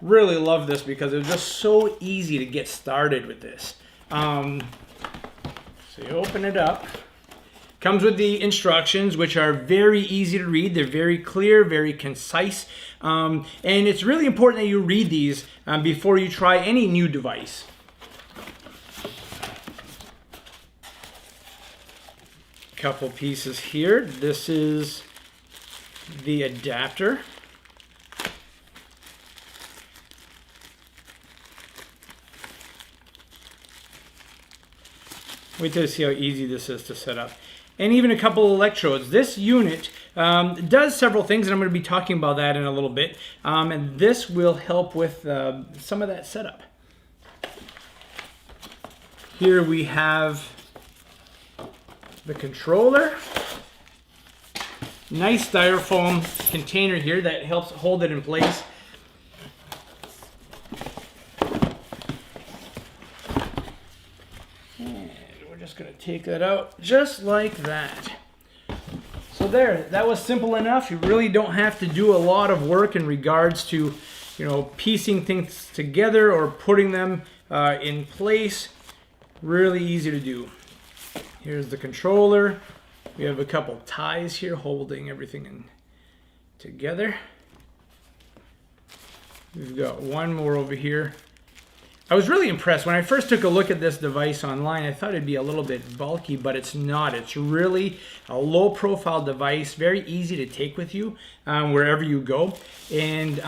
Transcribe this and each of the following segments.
really love this because it was just so easy to get started with this. So you open it up. Comes with the instructions, which are very easy to read. They're very clear, very concise. And it's really important that you read these before you try any new device. Couple pieces here. This is the adapter. Wait till you see how easy this is to set up. And even a couple of electrodes. This unit does several things, and I'm going to be talking about that in a little bit. And this will help with some of that setup. Here we have the controller. Nice styrofoam container here that helps hold it in place. Going to take that out just like that. So there, that was simple enough. You really don't have to do a lot of work in regards to, piecing things together or putting them in place. Really easy to do. Here's the controller. We have a couple ties here holding everything in together. We've got one more over here. I was really impressed. When I first took a look at this device online, I thought it'd be a little bit bulky, but it's not. It's really a low-profile device, very easy to take with you wherever you go, and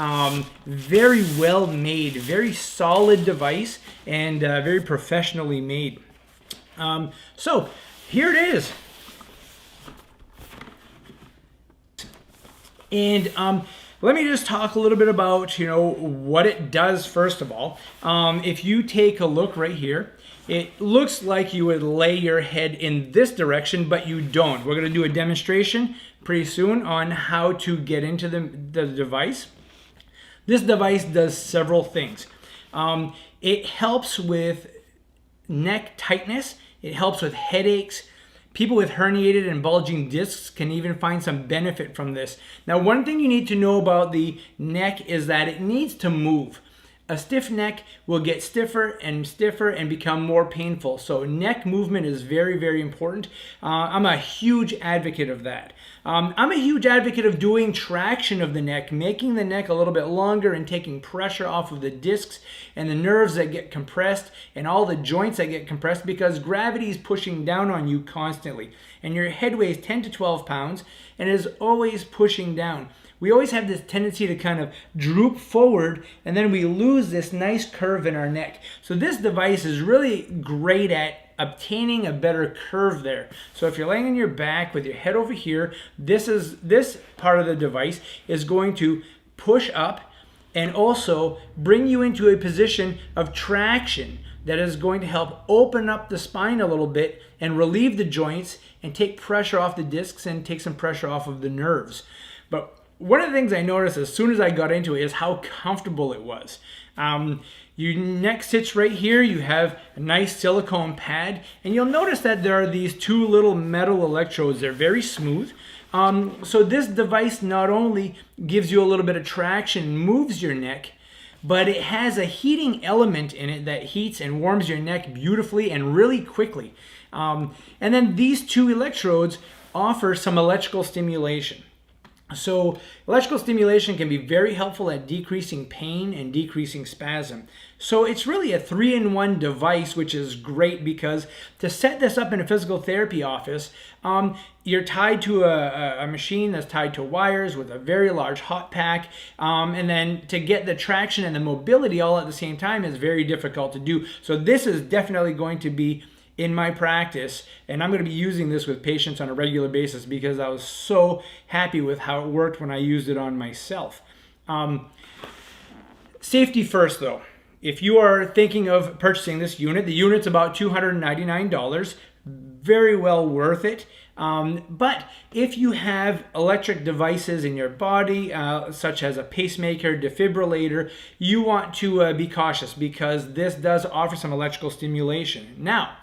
very well made, very solid device, and very professionally made. So here it is. And let me just talk a little bit about, what it does first of all. If you take a look right here, it looks like you would lay your head in this direction, but you don't. We're going to do a demonstration pretty soon on how to get into the device. This device does several things. It helps with neck tightness. It helps with headaches. People with herniated and bulging discs can even find some benefit from this. Now, one thing you need to know about the neck is that it needs to move. A stiff neck will get stiffer and become more painful. So neck movement is very, very important. I'm a huge advocate of that. I'm a huge advocate of doing traction of the neck, making the neck a little bit longer and taking pressure off of the discs and the nerves that get compressed and all the joints that get compressed, because gravity is pushing down on you constantly. And your head weighs 10 to 12 pounds and is always pushing down. We always have this tendency to kind of droop forward, and then we lose this nice curve in our neck. So this device is really great at obtaining a better curve there. So if you're laying on your back with your head over here, this part of the device is going to push up and also bring you into a position of traction that is going to help open up the spine a little bit and relieve the joints and take pressure off the discs and take some pressure off of the nerves. But one of the things I noticed as soon as I got into it is how comfortable it was. Your neck sits right here. You have a nice silicone pad, and you'll notice that there are these two little metal electrodes. They're very smooth. So this device not only gives you a little bit of traction and moves your neck, but it has a heating element in it that heats and warms your neck beautifully and really quickly. And then these two electrodes offer some electrical stimulation. So electrical stimulation can be very helpful at decreasing pain and decreasing spasm. So it's really a 3-in-1 device, which is great because to set this up in a physical therapy office, you're tied to a machine that's tied to wires with a very large hot pack. And then to get the traction and the mobility all at the same time is very difficult to do. So this is definitely going to be in my practice, and I'm going to be using this with patients on a regular basis because I was so happy with how it worked when I used it on myself. Safety first though. If you are thinking of purchasing this unit, the unit's about $299, very well worth it. But if you have electric devices in your body, such as a pacemaker, defibrillator, you want to be cautious because this does offer some electrical stimulation. Now,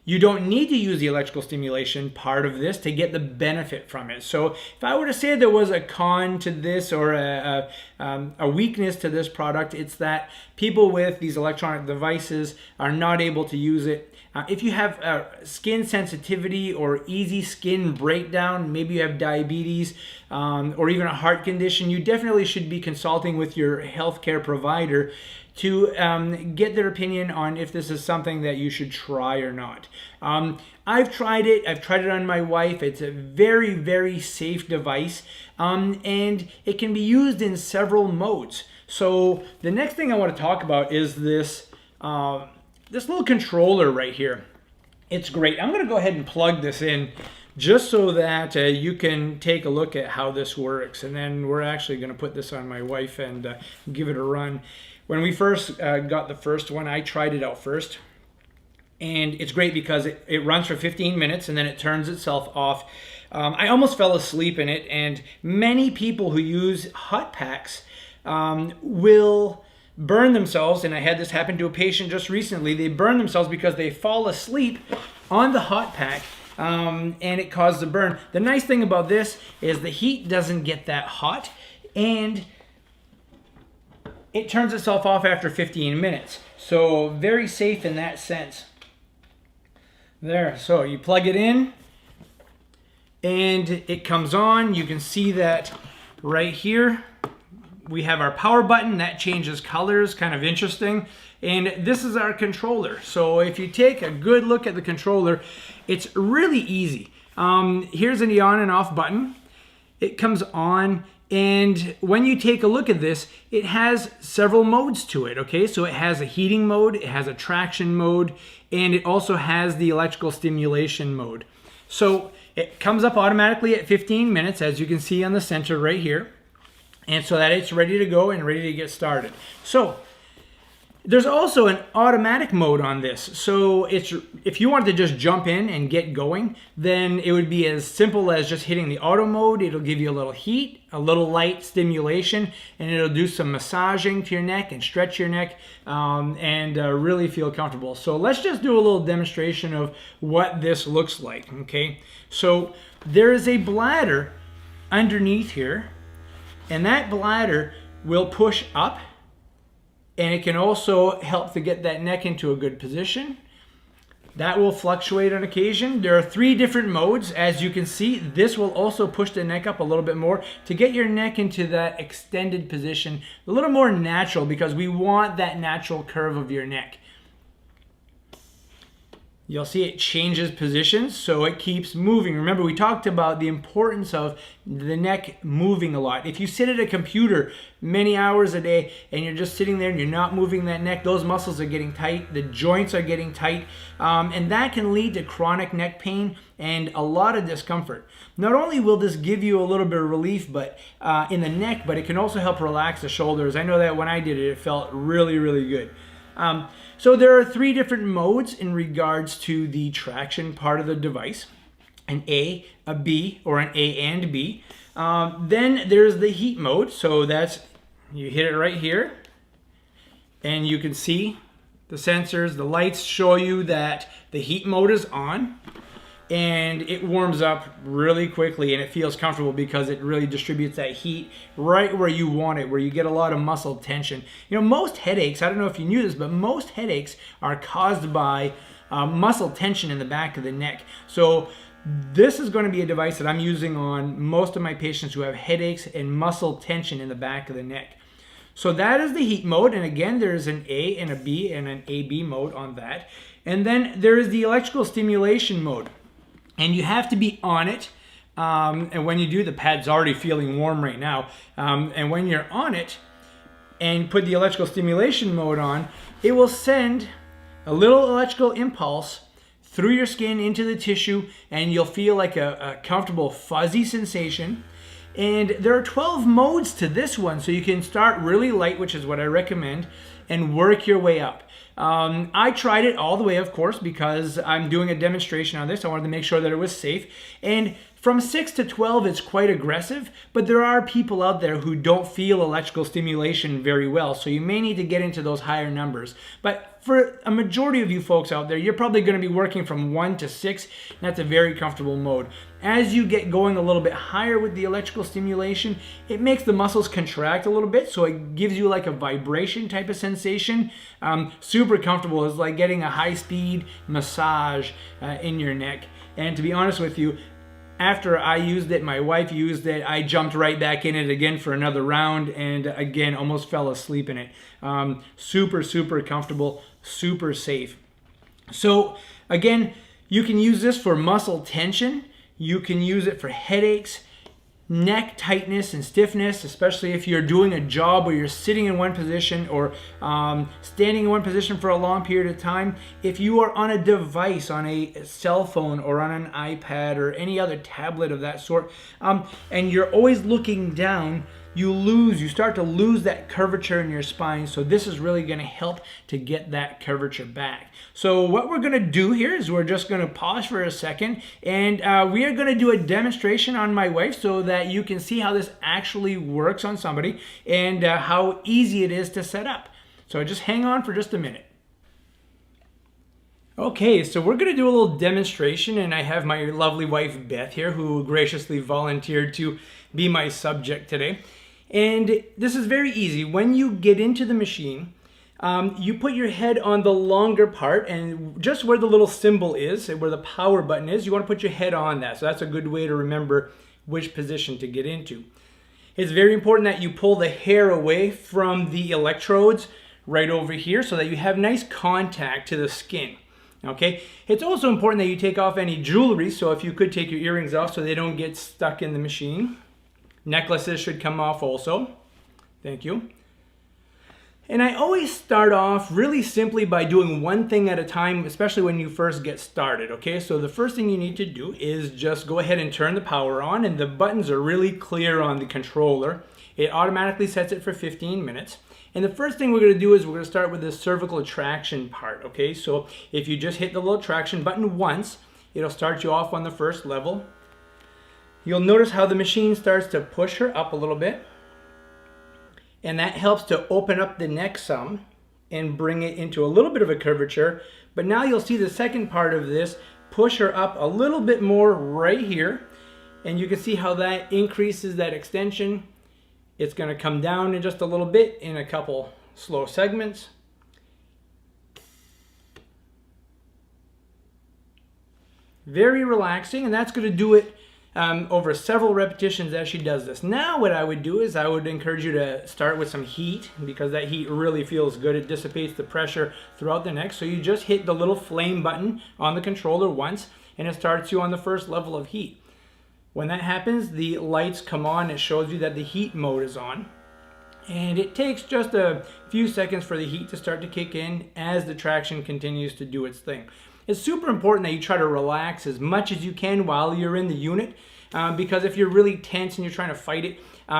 you don't need to use the electrical stimulation part of this to get the benefit from it. So if I were to say there was a con to this or a weakness to this product, it's that people with these electronic devices are not able to use it. If you have skin sensitivity or easy skin breakdown, maybe you have diabetes or even a heart condition, you definitely should be consulting with your healthcare provider to get their opinion on if this is something that you should try or not. I've tried it. I've tried it on my wife. It's a very, very safe device, and it can be used in several modes. So the next thing I want to talk about is this little controller right here. It's great. I'm going to go ahead and plug this in just so that you can take a look at how this works. And then we're actually going to put this on my wife and give it a run. When we first got the first one, I tried it out first. And it's great because it runs for 15 minutes and then it turns itself off. I almost fell asleep in it. And many people who use hot packs will burn themselves, and I had this happen to a patient just recently. They burn themselves because they fall asleep on the hot pack, and it caused a burn. The nice thing about this is the heat doesn't get that hot, and it turns itself off after 15 minutes. So very safe in that sense. There, so you plug it in, and it comes on. You can see that right here. We have our power button that changes colors, kind of interesting. And this is our controller. So if you take a good look at the controller, it's really easy. Here's an on and off button. It comes on, and when you take a look at this, it has several modes to it, okay? So it has a heating mode, it has a traction mode, and it also has the electrical stimulation mode. So it comes up automatically at 15 minutes, as you can see on the center right here. And so that it's ready to go and ready to get started. So there's also an automatic mode on this. So if you wanted to just jump in and get going, then it would be as simple as just hitting the auto mode. It'll give you a little heat, a little light stimulation, and it'll do some massaging to your neck and stretch your neck and really feel comfortable. So let's just do a little demonstration of what this looks like, okay? So there is a bladder underneath here, and that bladder will push up, and it can also help to get that neck into a good position. That will fluctuate on occasion. There are 3 different modes. As you can see, this will also push the neck up a little bit more to get your neck into that extended position, a little more natural, because we want that natural curve of your neck. You'll see it changes positions, so it keeps moving. Remember, we talked about the importance of the neck moving a lot. If you sit at a computer many hours a day and you're just sitting there and you're not moving that neck, those muscles are getting tight, the joints are getting tight, and that can lead to chronic neck pain and a lot of discomfort. Not only will this give you a little bit of relief in the neck, but it can also help relax the shoulders. I know that when I did it, it felt really, really good. So there are 3 different modes in regards to the traction part of the device. An A, a B, or an A and B. Then there's the heat mode. So that's, you hit it right here, and you can see the sensors, the lights show you that the heat mode is on. And it warms up really quickly, and it feels comfortable because it really distributes that heat right where you want it, where you get a lot of muscle tension. You know, most headaches, I don't know if you knew this, but most headaches are caused by muscle tension in the back of the neck. So this is going to be a device that I'm using on most of my patients who have headaches and muscle tension in the back of the neck. So that is the heat mode, and again, there's an A and a B and an AB mode on that. And then there is the electrical stimulation mode. And you have to be on it, and when you do, the pad's already feeling warm right now, and when you're on it and put the electrical stimulation mode on, it will send a little electrical impulse through your skin into the tissue, and you'll feel like a comfortable fuzzy sensation. And there are 12 modes to this one, so you can start really light, which is what I recommend, and work your way up. I tried it all the way, of course, because I'm doing a demonstration on this. I wanted to make sure that it was safe. And From 6 to 12, it's quite aggressive, but there are people out there who don't feel electrical stimulation very well, so you may need to get into those higher numbers. But for a majority of you folks out there, you're probably going to be working from 1 to 6, and that's a very comfortable mode. As you get going a little bit higher with the electrical stimulation, it makes the muscles contract a little bit, so it gives you like a vibration type of sensation. Super comfortable. It's like getting a high-speed massage in your neck. And to be honest with you, after I used it, my wife used it, I jumped right back in it again for another round and again almost fell asleep in it. Super, super comfortable, super safe. So again, you can use this for muscle tension. You can use it for headaches, neck tightness and stiffness, especially if you're doing a job where you're sitting in one position or standing in one position for a long period of time. If you are on a device, on a cell phone or on an iPad or any other tablet of that sort, and you're always looking down, you start to lose that curvature in your spine. So this is really going to help to get that curvature back. So what we're going to do here is we're just going to pause for a second, and we are going to do a demonstration on my wife so that you can see how this actually works on somebody and how easy it is to set up. So just hang on for just a minute. Okay, so we're going to do a little demonstration, and I have my lovely wife Beth here who graciously volunteered to be my subject today. And this is very easy. When you get into the machine, you put your head on the longer part, and just where the little symbol is, where the power button is, you want to put your head on that. So that's a good way to remember which position to get into. It's very important that you pull the hair away from the electrodes right over here so that you have nice contact to the skin. Okay, it's also important that you take off any jewelry, so if you could take your earrings off so they don't get stuck in the machine. Necklaces should come off also. Thank you. And I always start off really simply by doing one thing at a time, especially when you first get started, okay? So the first thing you need to do is just go ahead and turn the power on, and the buttons are really clear on the controller. It automatically sets it for 15 minutes. And the first thing we're going to do is we're going to start with the cervical traction part, okay? So if you just hit the little traction button once, it'll start you off on the first level. You'll notice how the machine starts to push her up a little bit. And that helps to open up the neck some and bring it into a little bit of a curvature. But now you'll see the second part of this push her up a little bit more right here. And you can see how that increases that extension. It's going to come down in just a little bit in a couple slow segments. Very relaxing, and that's going to do it over several repetitions as she does this. Now what I would do is I would encourage you to start with some heat, because that heat really feels good. It dissipates the pressure throughout the neck. So you just hit the little flame button on the controller once, and it starts you on the first level of heat. When that happens, the lights come on. It shows you that the heat mode is on. And it takes just a few seconds for the heat to start to kick in as the traction continues to do its thing. It's super important that you try to relax as much as you can while you're in the unit, because if you're really tense and you're trying to fight it,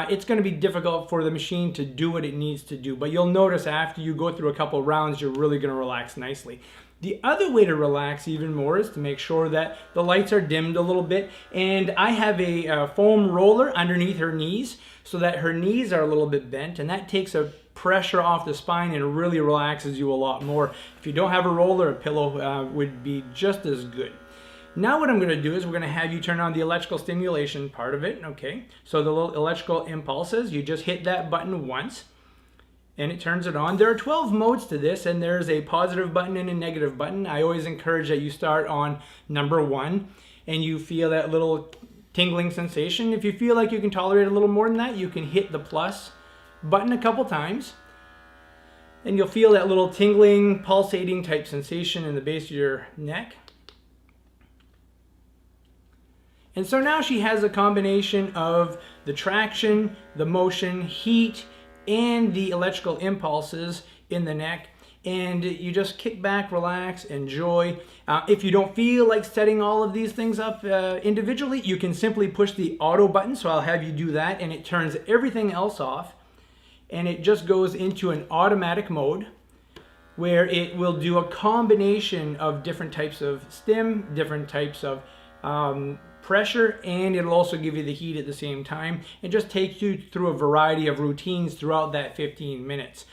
it's going to be difficult for the machine to do what it needs to do. But you'll notice after you go through a couple rounds, you're really going to relax nicely. The other way to relax even more is to make sure that the lights are dimmed a little bit. And I have a foam roller underneath her knees so that her knees are a little bit bent, and that takes a pressure off the spine and really relaxes you a lot more. If you don't have a roller, a pillow would be just as good. Now what I'm going to do is we're going to have you turn on the electrical stimulation part of it, okay? So the little electrical impulses, you just hit that button once and it turns it on. There are 12 modes to this, and there's a positive button and a negative button. I always encourage that you start on number 1 and you feel that little tingling sensation. If you feel like you can tolerate a little more than that, you can hit the plus button a couple times and you'll feel that little tingling, pulsating type sensation in the base of your neck. And so now she has a combination of the traction, the motion, heat, and the electrical impulses in the neck. And you just kick back, relax, enjoy. If you don't feel like setting all of these things up individually, you can simply push the auto button. So I'll have you do that, and it turns everything else off. And it just goes into an automatic mode where it will do a combination of different types of stim, different types of pressure and it'll also give you the heat at the same time. It just takes you through a variety of routines throughout that 15 minutes.